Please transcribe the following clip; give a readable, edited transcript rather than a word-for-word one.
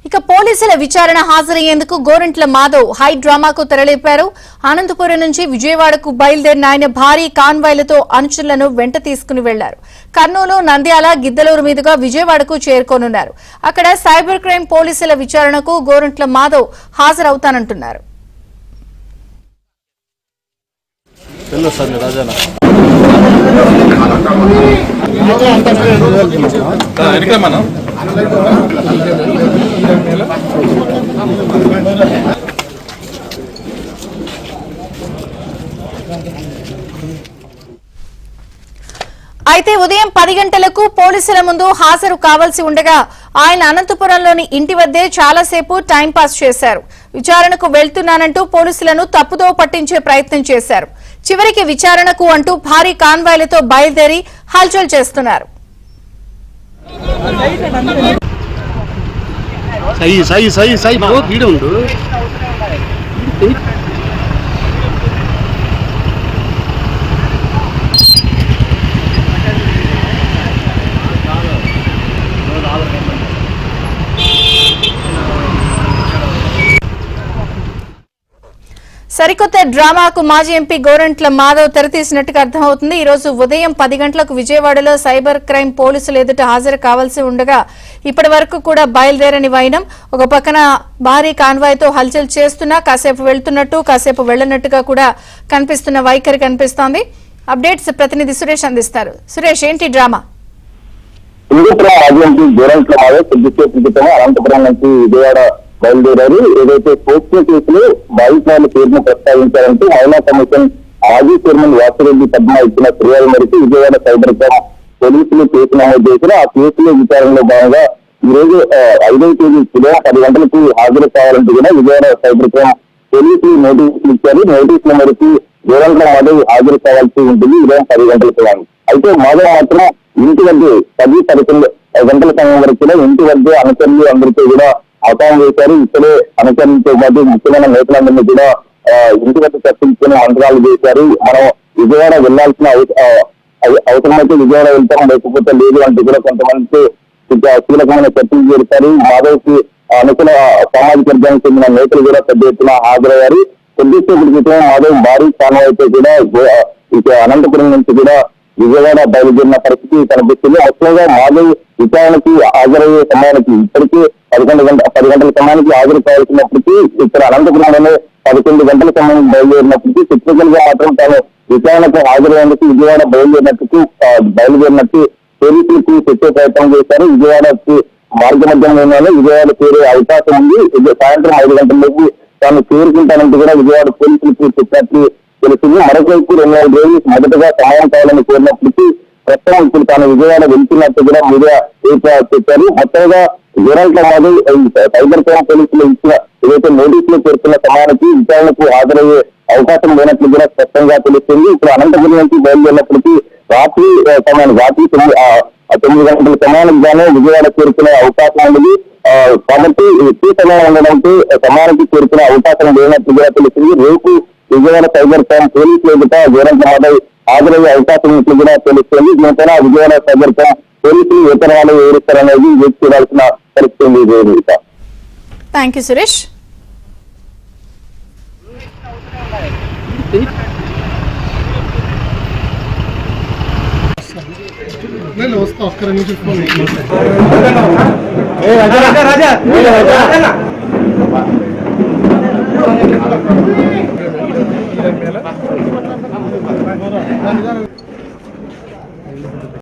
ఇక పోలీసుల విచారణ హాజరయ్యేందుకు గోరంట్ల మాధవ్ హై డ్రామాకు తెరలేపారు. అనంతపురం నుంచి విజయవాడకు బయలుదేరిన ఆయన భారీ కాన్వాయ్లతో అనుచరులను వెంట తీసుకుని వెళ్లారు. కర్నూలు, నంద్యాల, గిద్దలూరు మీదుగా విజయవాడకు చేరుకోనున్నారు. అక్కడ సైబర్ క్రైమ్ పోలీసుల విచారణకు గోరంట్ల మాధవ్ హాజరవుతానంటున్నారు. అయితే ఉదయం 10 గంటలకు పోలీసుల ముందు హాజరు కావాల్సి ఉండగా ఆయన అనంతపురంలోని ఇంటి వద్దే చాలాసేపు టైంపాస్ చేశారు. విచారణకు వెళ్తున్నానంటూ పోలీసులను తప్పుదో పట్టించే ప్రయత్నం చేశారు. చివరికి విచారణకు అంటూ భారీ కాన్వాయ్లతో బయలుదేరి హల్చల్ చేస్తున్నారు. సరికొత్త డ్రామాకు మాజీ ఎంపీ గోరంట్ల మాధవ్ తెరతీసినట్టుగా అర్థమవుతుంది. ఈ రోజు ఉదయం 10 గంటలకు విజయవాడలో సైబర్ క్రైమ్ పోలీసులు ఎదుట హాజరు కావాల్సి ఉండగా ఇప్పటి వరకు కూడా బయలుదేరని వైనం. ఒక పక్కన భారీ కాన్వాయ్తో హల్చల్ చేస్తున్నా కాసేపు వెళ్తున్నట్టు కాసేపు వెళ్లనట్టుగా కూడా కనిపిస్తున్న వైఖరి కనిపిస్తోంది. అప్డేట్స్ ప్రతినిధి సురేష్ అందిస్తారు. సురేష్, ఏంటి డ్రామా? అనంతపురం నుంచి విజయవాడ బయలుదేరారు. ఏదైతే పోస్టో కేసులో బాధితుల పేరును ప్రస్తావించారంటూ మహిళా కమిషన్ మాజీ చైర్మన్ వాసిరెడ్డి పద్మ ఇచ్చిన ఫిర్యాదు మేరకు విజయవాడ సైబర్ క్రైమ్ పోలీసులు కేసు నమోదు చేసిన ఆ కేసులో విచారణలో భాగంగా ఈ రోజు 5వ తేదీ ఉదయం 10 గంటలకు హాజరు కావాలంటూ కూడా విజయవాడ సైబర్ క్రైమ్ పోలీసులు నోటీసులు ఇచ్చారు. నోటీసుల మేరకు గోరంట్ల మాధవ్ హాజరు కావాల్సి ఉంటుంది ఉదయం 10 గంటలకు. అయితే మాధవ్ మాత్రం ఇంటి వద్ద 10-11 గంటల సమయం వరకు కూడా ఇంటి వద్ద అనుచరులు అందరితో కూడా అవతారం చేశారు. ఇక్కడే అనుచరులతో పాటు ముఖ్యమైన నేతలందరినీ కూడా ఇంటి వద్ద చర్చించుకుని మంత్రాలు చేశారు. మనం విజయవాడ వెళ్లాల్సిన అవసరమైతే విజయవాడ వెళ్తాం, లేకపోతే లేదు అంటూ కూడా కొంతమందితో కీలకమైన చర్చలు చేశారు. మాధవ్ కి అనుకున్న సామాజిక వర్గానికి చెందిన నేతలు కూడా పెద్ద ఎత్తున హాజరయ్యారు. కొద్దిసేపటి క్రితం మాధవ్ భారీ కాన్వాయ్తో కూడా ఇక అనంతపురం నుంచి కూడా విజయవాడ బయలుదేరిన పరిస్థితి కనిపిస్తుంది. మొత్తంగా మాధవ్ విచారణకి హాజరయ్యే సమయానికి ఇప్పటికే 10 గంటల సమయానికి హాజరు కావాల్సినప్పటికీ ఇక్కడ అనంతపురంలోనే 11 గంటల సమయం బయలుదేరినప్పటికీ టెక్నికల్ గా మాత్రం తాను విచారణకు హాజరయ్యేందుకు విజయవాడ బయలుదేరినట్టు పోలీసులకు చెప్పే ప్రయత్నం చేశారు. విజయవాడకి మార్గ మధ్యంలోనే విజయవాడ చేరే అవకాశం ఉంది. సాయంత్రం 5 గంటలకు తాను చేరుకుంటానంటూ కూడా విజయవాడ పోలీసులకు చెప్పినట్లు తెలిసింది. మరొకవైపు 2-3 రోజులు మొదటగా సమయం కావాలని కోరినప్పటికీ ప్రస్తుతం ఇప్పుడు తాను విజయవాడ వెళ్తున్నట్టు కూడా మీడియా చెప్పారు. మొత్తంగా గోరంట్ల మాధవ్ సైబర్ క్రైమ్ పోలీసులు ఇచ్చిన ఏదైతే నోటీసులు పేర్కొన్న సమయానికి విచారణకు హాజరయ్యే అవకాశం లేనట్లు కూడా స్పష్టంగా తెలుస్తుంది. ఇప్పుడు అనంతపురం నుంచి బయలుదేరినప్పటికీ రాత్రి 9 గంటల సమయానికి గానే విజయవాడ చేరుకునే అవకాశం ఉంది. కాబట్టి ఎక్కువ సమయం ఉండడంతో సమయానికి చేరుకునే అవకాశం లేనట్లు కూడా తెలిసింది. రేపు విజయవాడ సైబర్ క్రైమ్ పోలీసులు ఎదుట గోరంట్ల మాధవ్ హాజరయ్యే అవకాశం ఉన్నట్లు కూడా తెలుస్తుంది. దీనిపైన విజయవాడ సైబర్ క్రైమ్ పోలీసులు ఏ తరహాలో వివరిస్తారనేది వేచి చూడాల్సిన పరిస్థితి ఉంది. Thank you Suresh. రాజా